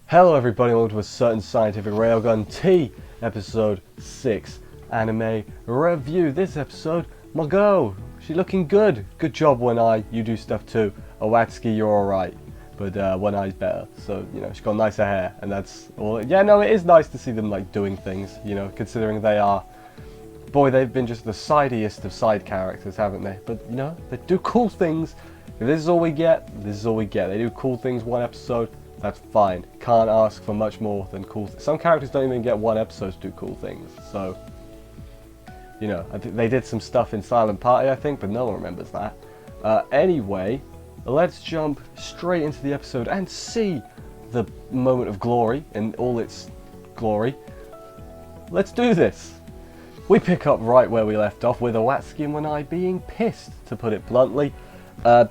Hello everybody, welcome to a certain scientific Railgun T episode 6 anime review. This episode, my girl, she looking good. Good job, Wannai, you do stuff too. Awatsuki, you're alright, but Wannai's better. So, you know, she's got nicer hair, and that's all. Yeah, no, it is nice to see them like doing things, you know, considering they are, boy, they've been just the sidiest of side characters, haven't they? But, you know, they do cool things. If this is all we get, this is all we get. They do cool things one episode. That's fine. Can't ask for much more than cool things. Some characters don't even get one episode to do cool things. So, you know, I think they did some stuff in Silent Party, I think, but no one remembers that. Anyway, let's jump straight into the episode and see the moment of glory in all its glory. Let's do this. We pick up right where we left off with Awatsuki and Wannai being pissed, to put it bluntly.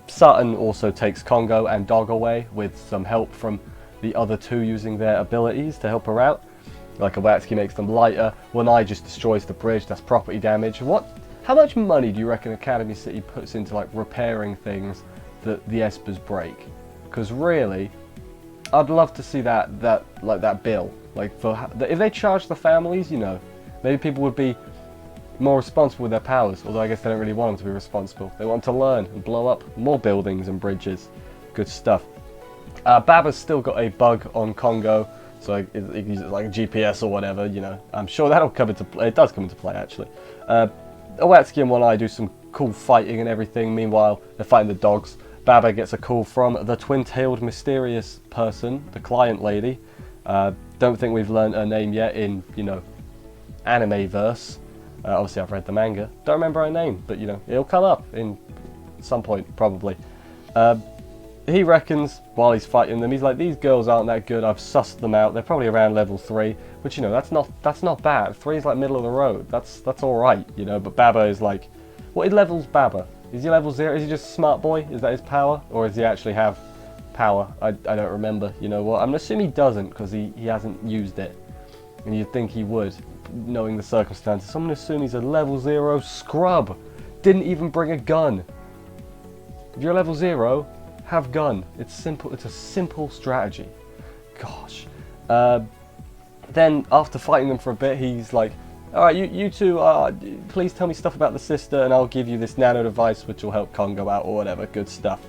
Sutton also takes Congo and Dog away with some help from the other two using their abilities to help her out. Like Awatsuki makes them lighter, Wannai just destroys the bridge, that's property damage. How much money do you reckon Academy City puts into like repairing things that the Espers break? Because really, I'd love to see that bill. Like if they charge the families, you know, maybe people would be more responsible with their powers, although I guess they don't really want them to be responsible. They want them to learn and blow up more buildings and bridges. Good stuff. Baba's still got a bug on Congo, so it uses like a GPS or whatever, you know. I'm sure that'll come into play. It does come into play, actually. Awatsuki and Wannai do some cool fighting and everything. Meanwhile, they're fighting the dogs. Baba gets a call from the twin-tailed mysterious person, the client lady. Don't think we've learned her name yet in, you know, anime-verse. Obviously I've read the manga. Don't remember her name, but you know, it'll come up in some point, probably. He reckons, while he's fighting them, he's like, these girls aren't that good, I've sussed them out, they're probably around level 3, which, you know, that's not bad. 3 is like middle of the road, that's alright, you know, but Baba is like, what level's Baba? Is he level 0? Is he just a smart boy? Is that his power? Or does he actually have power? I don't remember, you know what, I'm assuming he doesn't, because he hasn't used it, and you'd think he would, knowing the circumstances. So I'm going to assume he's a level 0 scrub. Didn't even bring a gun. If you're level 0, have gun. It's simple. It's a simple strategy. Gosh. Then after fighting them for a bit, he's like, alright, you two, please tell me stuff about the sister and I'll give you this nano device which will help Congo out or whatever. Good stuff.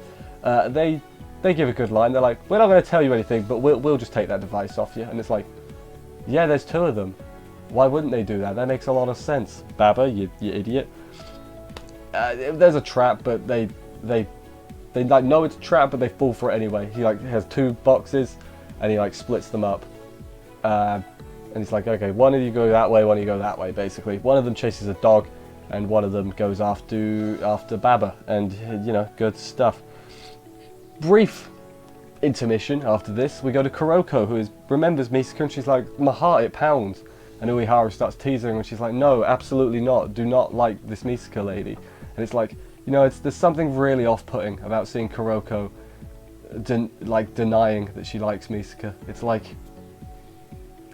They give a good line. They're like, we're not going to tell you anything, but we'll just take that device off you. And it's like, yeah, there's 2 of them. Why wouldn't they do that? That makes a lot of sense. Baba, you idiot. There's a trap, but they like know it's a trap, but they fall for it anyway. He like has 2 boxes, and he like splits them up. And he's like, okay, one of you go that way, one of you go that way. Basically, one of them chases a dog, and one of them goes after Baba, and you know, good stuff. Brief intermission after this. We go to Kuroko, who remembers Misaka, and she's like, my heart, it pounds. And Uehara starts teasing her, and she's like, no, absolutely not. Do not like this Misaka lady. And it's like, you know, there's something really off-putting about seeing Kuroko denying that she likes Misaka. It's like,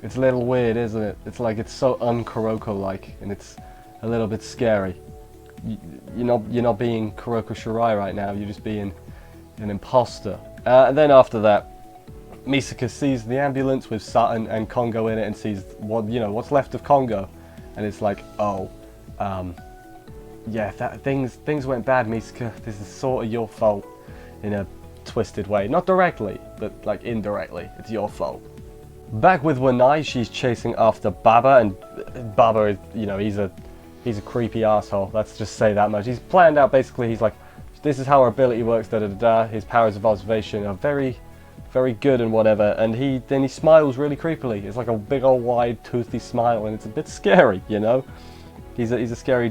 it's a little weird, isn't it? It's like, it's so un-Kuroko-like, and it's a little bit scary. You're not being Kuroko Shirai right now, you're just being an imposter. And then after that, Misaka sees the ambulance with Sutton and Congo in it and sees what's left of Congo, and it's like, oh, yeah, things went bad, Misaka. This is sort of your fault in a twisted way, not directly, but like indirectly. It's your fault. Back with Wannai, she's chasing after Baba, and Baba is, you know, he's a creepy asshole. Let's just say that much. He's planned out basically. He's like, this is how our ability works. Da da da da. His powers of observation are very good and whatever, and then he smiles really creepily. It's like a big old wide toothy smile, and it's a bit scary, you know. He's a scary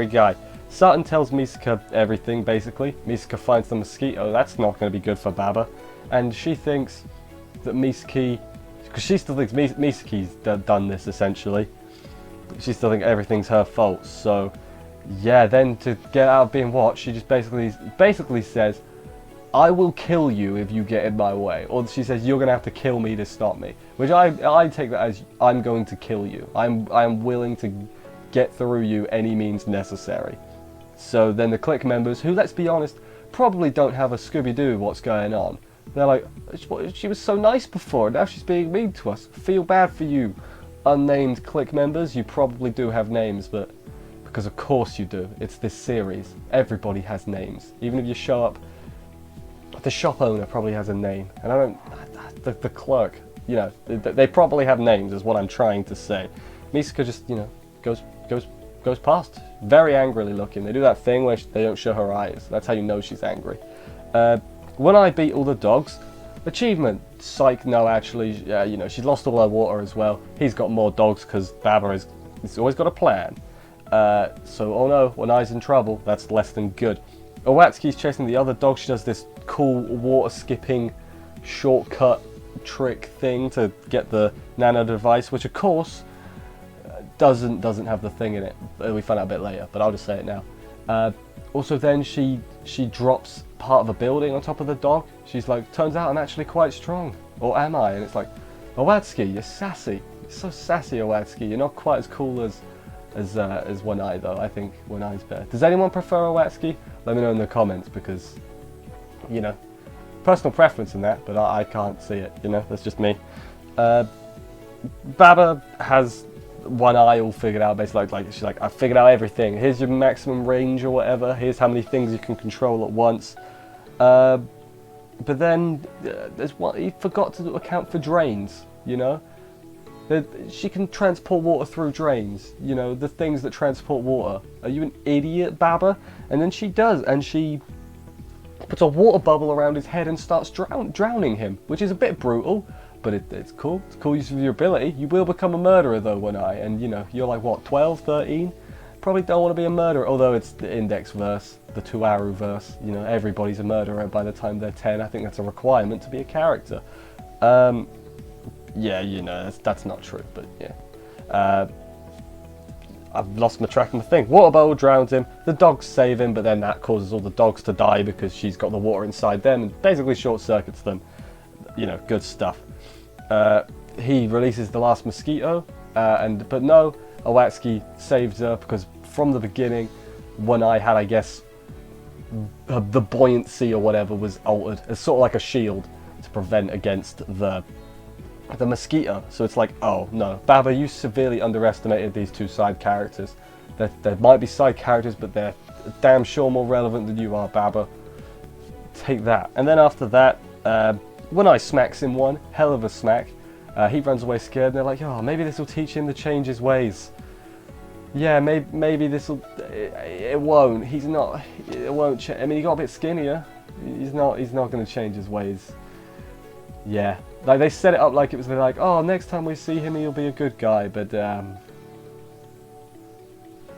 guy. Sutton tells Misaka everything basically. Misaka finds the mosquito. That's not going to be good for Baba, and she thinks that Misaki, because she still thinks Misaki's done this essentially. She still thinks everything's her fault. So yeah, then to get out of being watched, she just basically says, I will kill you if you get in my way. Or she says, you're going to have to kill me to stop me. Which I take that as, I'm going to kill you. I'm willing to get through you any means necessary. So then the clique members, who, let's be honest, probably don't have a Scooby-Doo what's going on, They're like, she was so nice before, now she's being mean to us. Feel bad for you, unnamed clique members. You probably do have names, but because of course you do. It's this series. Everybody has names. Even if you show up, the shop owner probably has a name, and I don't. The clerk, you know, they probably have names. Is what I'm trying to say. Misaka just, you know, goes past, very angrily looking. They do that thing where they don't show her eyes. That's how you know she's angry. When I beat all the dogs, achievement. Psych, no, actually, you know, she's lost all her water as well. He's got more dogs because Baba he's always got a plan. So, oh no, Wannai's in trouble. That's less than good. Awatsuki's chasing the other dog. She does this cool water skipping shortcut trick thing to get the nano device, which of course doesn't have the thing in it. We find out a bit later, but I'll just say it now. Also, then she drops part of a building on top of the dog. She's like, turns out I'm actually quite strong, or am I? And it's like, Awatsuki, you're sassy. You're so sassy, Awatsuki. You're not quite as cool as Wannai though. I think Wannai's better. Does anyone prefer Awatsuki? Let me know in the comments, because, you know, personal preference in that, but I can't see it. You know, that's just me. Baba has Wannai all figured out, basically. Like she's like, I figured out everything. Here's your maximum range or whatever. Here's how many things you can control at once. But then there's one, he forgot to account for drains. You know, she can transport water through drains. You know, the things that transport water. Are you an idiot, Baba? And then she does, and she puts a water bubble around his head and starts drowning him, which is a bit brutal. But it's cool. It's cool use of your ability. You will become a murderer though, Wannai, and you know, you're like what, 12, 13? Probably don't want to be a murderer, although it's the index verse, the Tuaru verse. You know, everybody's a murderer by the time they're 10. I think that's a requirement to be a character. Yeah, you know, that's not true, but yeah. I've lost my track of my thing. Water bottle drowns him, the dogs save him, but then that causes all the dogs to die because she's got the water inside them and basically short circuits them. You know, good stuff. He releases the last mosquito, but no, Awatsuki saves her because from the beginning, Wannai had, I guess, the buoyancy or whatever was altered. It's sort of like a shield to prevent against the mosquito. So it's like, oh no, Baba, you severely underestimated these two side characters. There might be side characters, but they're damn sure more relevant than you are, Baba. Take that. And then after that, Wannai smacks him one, hell of a smack. He runs away scared, and they're like, oh, maybe this will teach him to change his ways. Yeah, maybe this will. It won't. It won't change. I mean, he got a bit skinnier. He's not going to change his ways. Yeah, like they set it up like it was like, oh, next time we see him, he'll be a good guy, but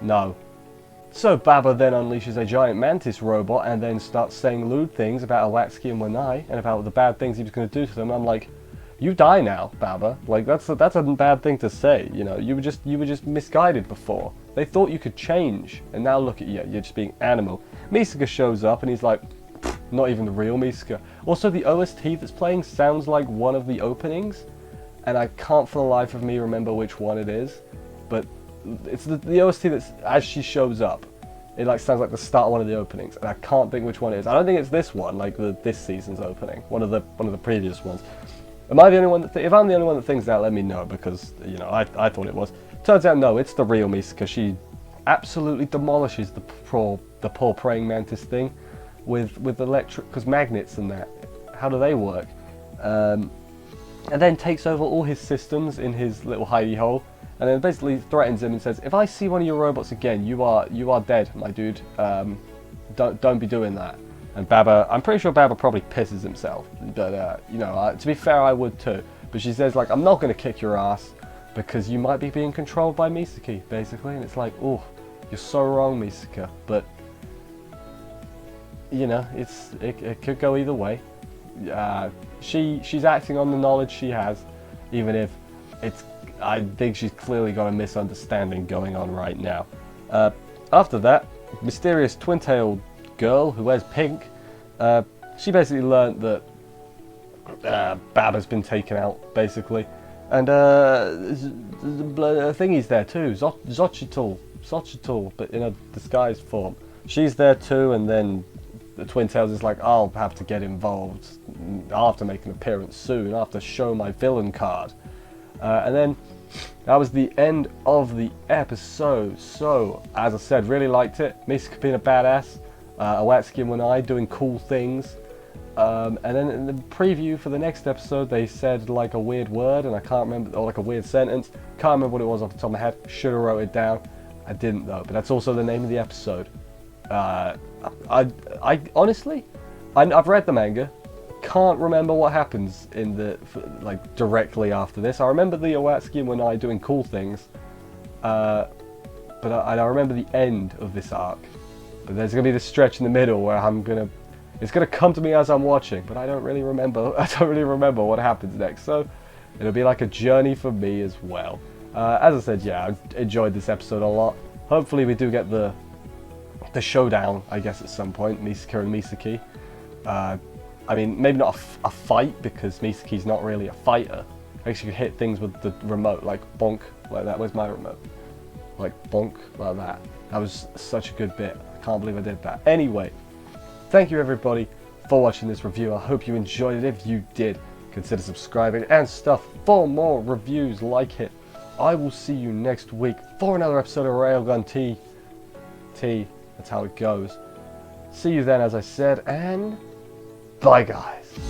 no. So Baba then unleashes a giant mantis robot and then starts saying lewd things about Awatsuki and Wannai and about the bad things he was going to do to them. I'm like, you die now, Baba. Like that's a bad thing to say. You know, you were just misguided before. They thought you could change, and now look at you. You're just being animal. Misaka shows up and he's like, not even the real Misaka. Also, the OST that's playing sounds like one of the openings, and I can't for the life of me remember which one it is. But it's the OST that's as she shows up. It like sounds like the start of one of the openings, and I can't think which one it is. I don't think it's this one, like this season's opening, one of the previous ones. Am I the only one that if I'm the only one that thinks that, let me know, because you know I thought it was. Turns out no, it's the real Misaka. She absolutely demolishes the poor praying mantis thing with electric, because magnets and that. How do they work? And then takes over all his systems in his little hidey hole. And then basically threatens him and says, if I see one of your robots again, you are dead, my dude. Don't be doing that. And Baba, I'm pretty sure Baba probably pisses himself. But, you know, to be fair, I would too. But she says, like, I'm not going to kick your ass because you might be being controlled by Misaki, basically. And it's like, oh, you're so wrong, Misaka. But, you know, it could go either way. She's acting on the knowledge she has, even if I think she's clearly got a misunderstanding going on right now. After that, mysterious twin-tailed girl who wears pink, she basically learnt that Baba's been taken out, basically. And thingy's there too, Xochitl, but in a disguised form. She's there too, and then the Twin Tails is like, I'll have to get involved. I'll have to make an appearance soon. I'll have to show my villain card. And then that was the end of the episode. So, as I said, really liked it. Misaka being a badass. Awatsuki and Wannai doing cool things. And then in the preview for the next episode, they said like a weird word, and I can't remember, or like a weird sentence. Can't remember what it was off the top of my head. Should have wrote it down. I didn't though, but that's also the name of the episode. I honestly, I've read the manga. Can't remember what happens in the like directly after this. I remember the Awatsuki and Wannai doing cool things, but I remember the end of this arc. But there's gonna be this stretch in the middle where it's gonna come to me as I'm watching, but I don't really remember. I don't really remember what happens next. So it'll be like a journey for me as well. As I said, yeah, I enjoyed this episode a lot. Hopefully we do get the showdown, I guess, at some point, Misaka and Misaki. I mean, maybe not a fight, because Misaki's not really a fighter. Actually, you could hit things with the remote, like bonk, like that. Where's my remote? Like bonk, like that. That was such a good bit. I can't believe I did that. Anyway, thank you everybody for watching this review. I hope you enjoyed it. If you did, consider subscribing and stuff for more reviews like it. I will see you next week for another episode of Railgun T. That's how it goes. See you then, as I said, and bye guys.